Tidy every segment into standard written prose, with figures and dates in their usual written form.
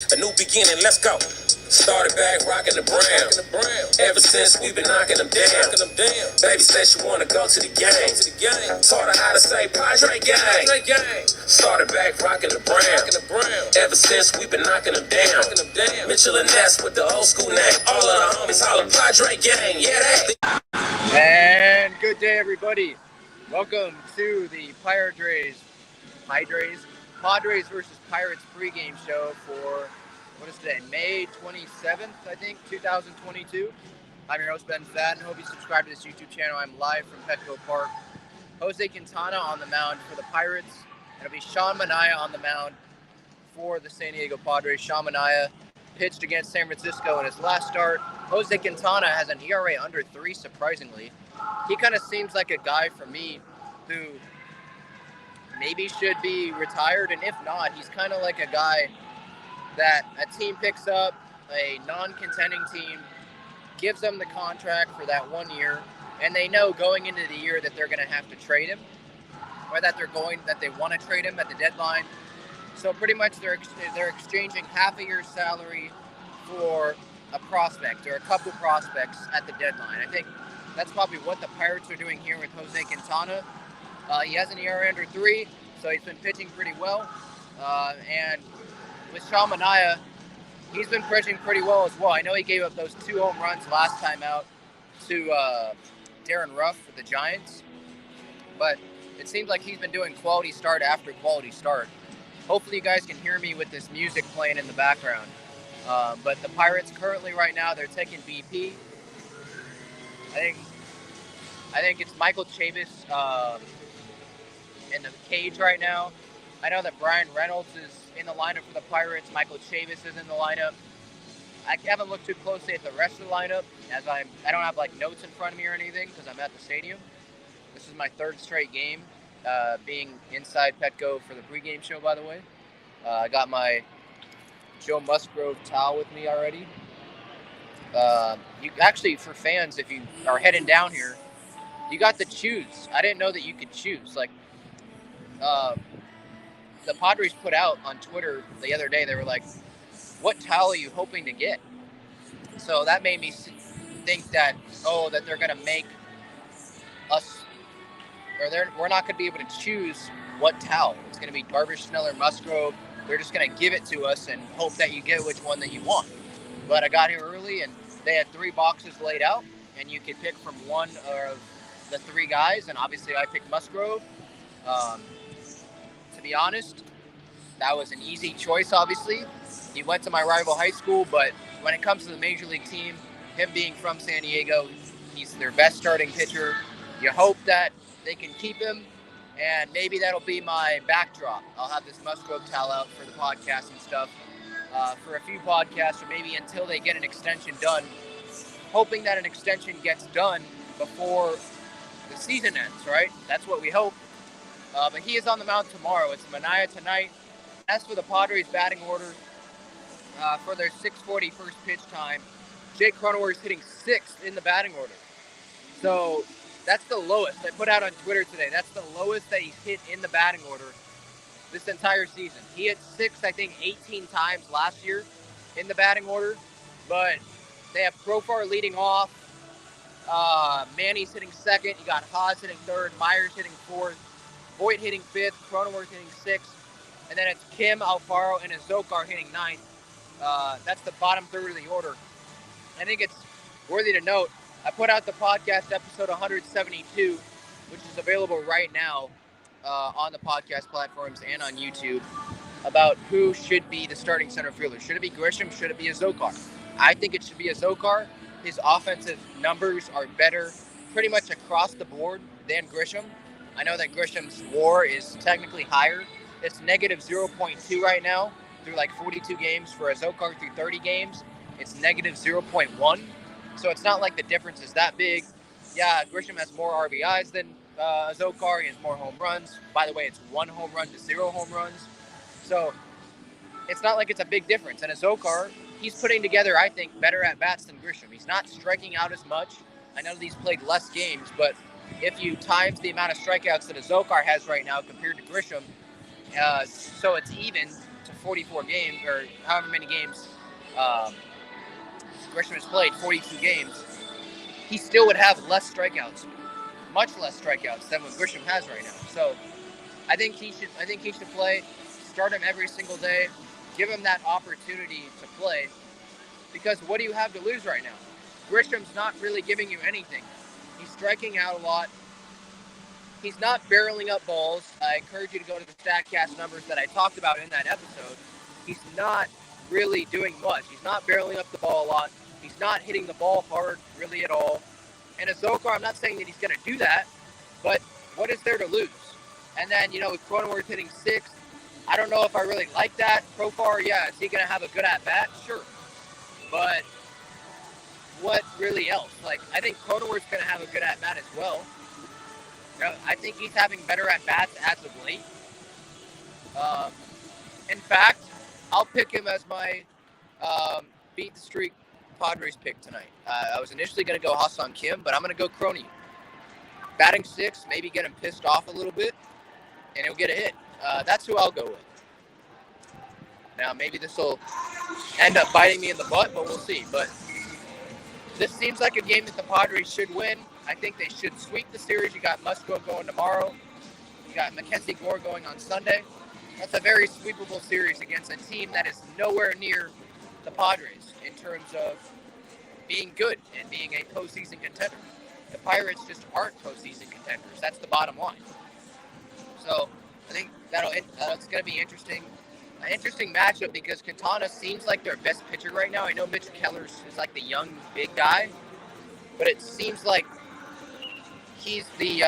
A new beginning, let's go. Started back rocking the brown. Ever since we've been knocking them down. Baby said she wanna go to the game. Taught her how to say Padres gang. Started back rocking the brown. Ever since we've been knocking them down. Mitchell and Ness with the old school name. All of the homies holler Padres gang. Yeah, that. And good day, everybody. Welcome to the Padres versus Pirates pregame show for, what is today, May 27th, I think, 2022. I'm your host, Ben Fadden. Hope you subscribe to this YouTube channel. I'm live from Petco Park. Jose Quintana on the mound for the Pirates. It'll be Sean Manaea on the mound for the San Diego Padres. Sean Manaea pitched against San Francisco in his last start. Jose Quintana has an ERA under 3, surprisingly. He kind of seems like a guy for me who maybe should be retired, and if not, he's kind of like a guy that a team picks up, a non-contending team, gives them the contract for that 1 year, and they know going into the year that they're going to have to trade him, or that they want to trade him at the deadline. So pretty much they're exchanging half a year's salary for a prospect or a couple prospects at the deadline. I think that's probably what the Pirates are doing here with Jose Quintana. He has an ERA under 3, so he's been pitching pretty well. And with Sean Manaea, he's been pitching pretty well as well. I know he gave up those 2 home runs last time out to Darren Ruff with the Giants, but it seems like he's been doing quality start after quality start. Hopefully you guys can hear me with this music playing in the background. But the Pirates currently right now, they're taking BP. I think it's Michael Chavis in the cage right now. I know that Brian Reynolds is in the lineup for the Pirates. Michael Chavis is in the lineup. I haven't looked too closely at the rest of the lineup, as I don't have like notes in front of me or anything because I'm at the stadium. This is my 3rd straight game being inside Petco for the pregame show, by the way. I got my Joe Musgrove towel with me already. You actually, for fans, if you are heading down here, you got to choose. I didn't know that you could choose. Like, the Padres put out on Twitter the other day, they were like, what towel are you hoping to get? So that made me think that, that they're going to make us, or we're not going to be able to choose what towel. It's going to be Darvish, Sneller, Musgrove. They're just going to give it to us and hope that you get which one that you want. But I got here early, and they had 3 boxes laid out, and you could pick from one of the 3 guys, and obviously I picked Musgrove. To be honest, that was an easy choice, obviously. He went to my rival high school, but when it comes to the Major League team, him being from San Diego, he's their best starting pitcher. You hope that they can keep him, and maybe that'll be my backdrop. I'll have this Musgrove towel out for the podcast and stuff for a few podcasts, or maybe until they get an extension done, hoping that an extension gets done before the season ends, right? That's what we hope. But he is on the mound tomorrow. It's Manaea tonight. As for the Padres batting order, for their 6:40 first pitch time, Jake Cronenworth is hitting 6th in the batting order. So that's the lowest. I put out on Twitter today. That's the lowest that he's hit in the batting order this entire season. He hit 6, I think, 18 times last year in the batting order. But they have Profar leading off. Manny's hitting 2nd. You got Haas hitting 3rd. Myers hitting 4th. Voit hitting 5th. Cronenworth hitting 6th. And then it's Kim, Alfaro, and Azokar hitting 9th. That's the bottom third of the order. I think it's worthy to note, I put out the podcast episode 172, which is available right now on the podcast platforms and on YouTube, about who should be the starting center fielder. Should it be Grisham? Should it be Azokar? I think it should be Azokar. His offensive numbers are better pretty much across the board than Grisham. I know that Grisham's WAR is technically higher. It's negative 0.2 right now through like 42 games. For Azokar through 30 games, it's negative 0.1. So it's not like the difference is that big. Yeah, Grisham has more RBIs than Azokar. He has more home runs. By the way, it's 1 home run to 0 home runs. So it's not like it's a big difference. And Azokar, he's putting together, I think, better at-bats than Grisham. He's not striking out as much. I know that he's played less games, but if you times the amount of strikeouts that Azokar has right now compared to Grisham, so it's even to 44 games, or however many games Grisham has played, 42 games, he still would have less strikeouts, much less strikeouts than what Grisham has right now. So I think he should play. Start him every single day. Give him that opportunity to play. Because what do you have to lose right now? Grisham's not really giving you anything. He's striking out a lot. He's not barreling up balls. I encourage you to go to the StatCast numbers that I talked about in that episode. He's not really doing much. He's not barreling up the ball a lot. He's not hitting the ball hard really at all. And Azokar, I'm not saying that he's going to do that, but what is there to lose? And then, with Cronenworth hitting 6th, I don't know if I really like that. Profar, yeah, is he going to have a good at-bat? Sure. But what really else? I think Cronenworth's going to have a good at-bat as well. I think he's having better at-bats as of late. In fact, I'll pick him as my beat the streak Padres pick tonight. I was initially going to go Ha-Seong Kim, but I'm going to go Croney. Batting 6, maybe get him pissed off a little bit, and he'll get a hit. That's who I'll go with. Now, maybe this will end up biting me in the butt, but we'll see. But this seems like a game that the Padres should win. I think they should sweep the series. You got Musgrove going tomorrow. You got Mackenzie Gore going on Sunday. That's a very sweepable series against a team that is nowhere near the Padres in terms of being good and being a postseason contender. The Pirates just aren't postseason contenders. That's the bottom line. So I think it's going to be interesting. An interesting matchup because Quintana seems like their best pitcher right now. I know Mitch Kellers is like the young, big guy, but it seems like he's the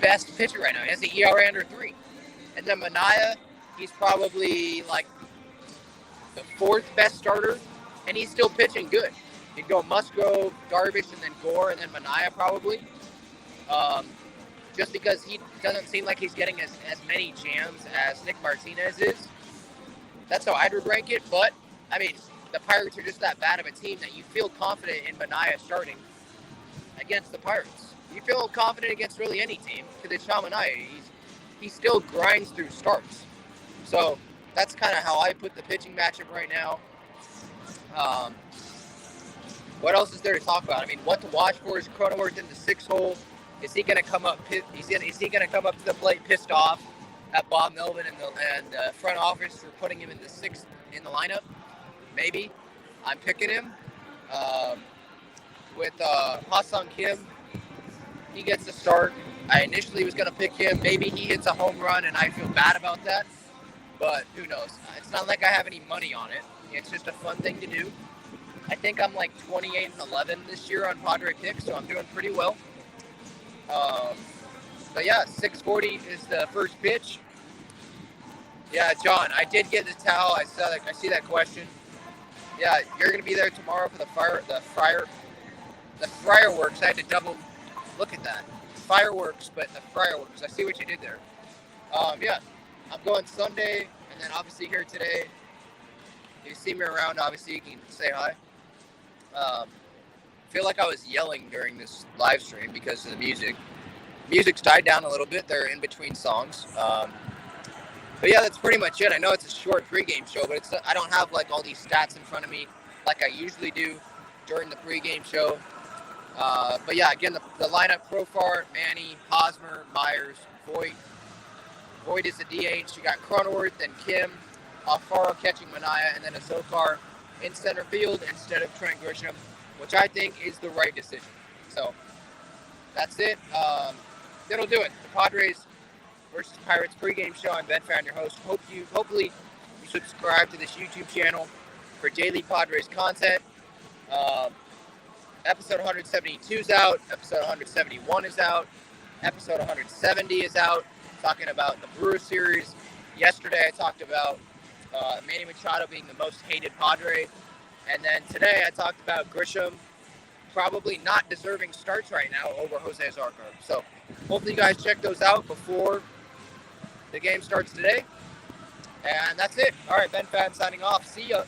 best pitcher right now. He has the ERA under 3. And then Manaea, he's probably like the 4th best starter, and he's still pitching good. You'd go Musgrove, Darvish, and then Gore, and then Manaea probably. Just because he doesn't seem like he's getting as many jams as Nick Martinez is. That's how I'd rank it. But, I mean, the Pirates are just that bad of a team that you feel confident in Manaea starting against the Pirates. You feel confident against really any team because it's Sean Manaea. He still grinds through starts. So that's kind of how I put the pitching matchup right now. What else is there to talk about? I mean, what to watch for is Cronenworth in the 6th hole. Is he going to come up? Is he going to come up to the plate pissed off at Bob Melvin and the front office for putting him in the 6th in the lineup? Maybe. I'm picking him. With Ha-Seong Kim, he gets the start. I initially was going to pick him. Maybe he hits a home run, and I feel bad about that. But who knows? It's not like I have any money on it. It's just a fun thing to do. I think I'm like 28-11 this year on Padre picks, so I'm doing pretty well. But yeah, 6:40 is the first pitch. Yeah, John, I did get the towel. I see that question. Yeah, you're gonna be there tomorrow for the fireworks. I had to double look at that. Fireworks, but the fireworks. I see what you did there. Yeah, I'm going Sunday, and then obviously here today. If you see me around, obviously you can say hi. Feel like I was yelling during this live stream because of the music. Music's died down a little bit. They're in between songs. But yeah, that's pretty much it. I know it's a short pregame show, but I don't have like all these stats in front of me like I usually do during the pregame show. But yeah, again, the lineup: Profar, Manny, Hosmer, Myers, Voigt. Voigt is the DH. You got Cronenworth and Kim. Alfaro catching Manaea, and then Azokar in center field instead of Trent Grisham, which I think is the right decision. So that's it. That'll do it. The Padres versus Pirates pregame show. I'm Ben Fan, your host. Hopefully you subscribe to this YouTube channel for daily Padres content. Episode 172 is out. Episode 171 is out. Episode 170 is out. Talking about the Brewers series. Yesterday I talked about Manny Machado being the most hated Padre. And then today I talked about Grisham probably not deserving starts right now over Jose Azokar. So hopefully you guys check those out before the game starts today. And that's it. All right, Ben Fadden signing off. See ya.